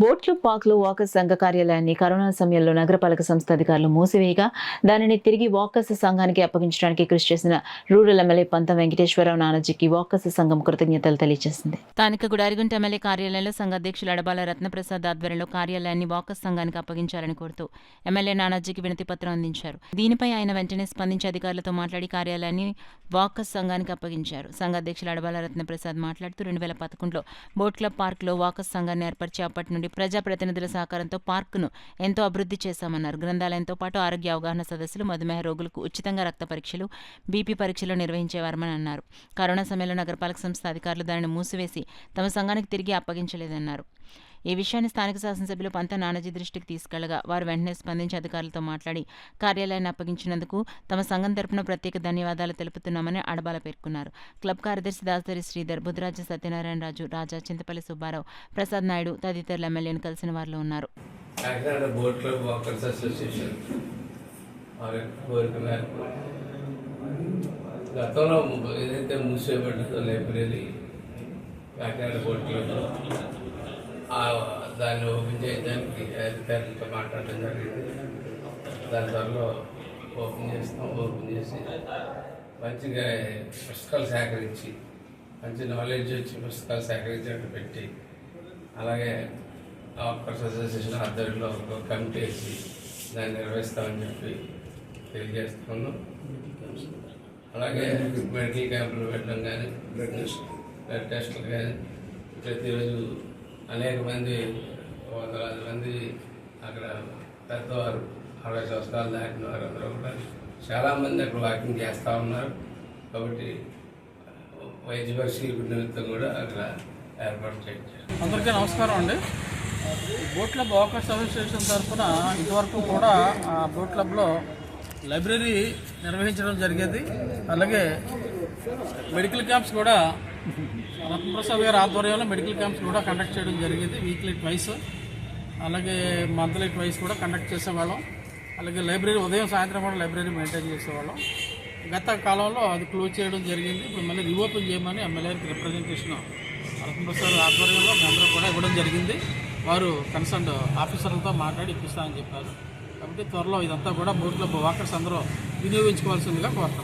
బోట్లు పార్క్లో వాకర్స్ సంఘ కార్యాలయాన్ని కరోనా సమయంలో నగరపాలక సంస్థ అధికారులు మూసివేయగా దానిని తిరిగి వాకర్స్ సంఘానికి అప్పగించడానికి కృషి చేసిన రూరల్ ఎమ్మెల్యే పంతం వెంకటేశ్వరరావు నానాజీకి వాకర్స్ సంఘం కృతజ్ఞతలు తెలియజేసింది. స్థానిక గుడారిగుంట ఎమ్మెల్యే కార్యాలయంలో సంఘ అధ్యక్షులు అడబాల రత్నప్రసాద్ ఆధ్వర్యంలో కార్యాలయాన్ని వాకర్స్ సంఘానికి అప్పగించాలని కోరుతూ ఎమ్మెల్యే నానాజీకి వినతి పత్రం అందించారు. దీనిపై ఆయన వెంటనే స్పందించి అధికారులతో మాట్లాడి కార్యాలయాన్ని వాకర్స్ సంఘానికి అప్పగించారు. సంఘ అధ్యక్షులు అడబాల రత్నప్రసాద్ మాట్లాడుతూ 2011లో బోట్ క్లబ్ పార్క్లో వాకర్స్ సంఘాన్ని ఏర్పరిచి అప్పటి నుండి ప్రజాప్రతినిధుల సహకారంతో పార్కును ఎంతో అభివృద్ధి చేశామన్నారు. గ్రంథాలయంతో పాటు ఆరోగ్య అవగాహన సదస్సులు, మధుమేహ రోగులకు ఉచితంగా రక్త పరీక్షలు, బీపీ పరీక్షలు నిర్వహించేవారని అన్నారు. కరోనా సమయంలో నగరపాలక సంస్థ అధికారులు దానిని మూసివేసి తమ సంఘానికి తిరిగి అప్పగించలేదన్నారు. ఈ విషయాన్ని స్థానిక శాసనసభ్యులు పంత నానాజీ దృష్టికి తీసుకెళ్లగా వారు వెంటనే స్పందించి అధికారులతో మాట్లాడి కార్యాలయాన్ని అప్పగించినందుకు తమ సంఘం తరపున ప్రత్యేక ధన్యవాదాలు తెలుపుతున్నామని అడబాల పేర్కొన్నారు. క్లబ్ కార్యదర్శి దాసరి శ్రీధర్, బుద్ధరాజ సత్యనారాయణరాజు, రాజా, చింతపల్లి సుబ్బారావు, ప్రసాద్ నాయుడు తదితరులు ఎమ్మెల్యేను కలిసిన వారిలో ఉన్నారు. గతంలో ఏదైతే మూసేయబడ్డదో లైబ్రరీ కాకినాడ బోట్ క్లబ్లో దాన్ని ఓపెన్ చేయడానికి అధికారులతో మాట్లాడడం జరిగింది. దాని త్వరలో ఓపెన్ చేసి మంచిగా పుస్తకాలు సేకరించి, మంచి నాలెడ్జ్ వచ్చి పుస్తకాలు సేకరించినట్టు పెట్టి, అలాగే ఆఫర్స్ అసోసియేషన్ ఆధ్వర్యంలో ఒక కమిటీ వేసి దాన్ని నిర్వహిస్తామని చెప్పి తెలియజేస్తున్నాను. అలాగే మెడికల్ క్యాంపులు పెట్టడం కానీ, బ్లడ్ టెస్టులు కానీ ప్రతిరోజు అనేక మంది, వందలాది మంది అక్కడ పెద్దవారు 60 సంవత్సరాలు దాటిన వారు అందరూ కూడా చాలామంది అక్కడ వాకింగ్ చేస్తూ ఉన్నారు. కాబట్టి వైద్య పరిశీలన నిమిత్తం కూడా అక్కడ ఏర్పాటు చేయించారు. అందరికీ నమస్కారం అండి. బోట్ క్లబ్ వాకర్స్ అసోసియేషన్ తరఫున ఇదివరకు కూడా బోట్ క్లబ్లో లైబ్రరీ నిర్వహించడం జరిగేది. అలాగే మెడికల్ క్యాంప్స్ కూడా రత్నప్రసాద్ గారి ఆధ్వర్యంలో మెడికల్ క్యాంప్స్ కూడా కండక్ట్ చేయడం జరిగేది. వీక్లీ ట్వైస్, అలాగే మంత్లీ ట్వైస్ కూడా కండక్ట్ చేసేవాళ్ళం. అలాగే లైబ్రరీ ఉదయం సాయంత్రం కూడా లైబ్రరీ మెయింటైన్ చేసేవాళ్ళం. గత కాలంలో అది క్లోజ్ చేయడం జరిగింది. ఇప్పుడు మళ్ళీ రీఓపెన్ చేయమని ఎమ్మెల్యేకి రిప్రజెంటేషన్ రత్నప్రసాద్ ఆధ్వర్యంలో అందరూ కూడా ఇవ్వడం జరిగింది. వారు కన్సర్న్ ఆఫీసర్లతో మాట్లాడి ఇప్పిస్తామని చెప్పారు. కాబట్టి త్వరలో ఇదంతా కూడా బోట్ క్లబ్ వాకర్స్ అందరూ వినియోగించుకోవాల్సిందిగా కోరుతున్నాం.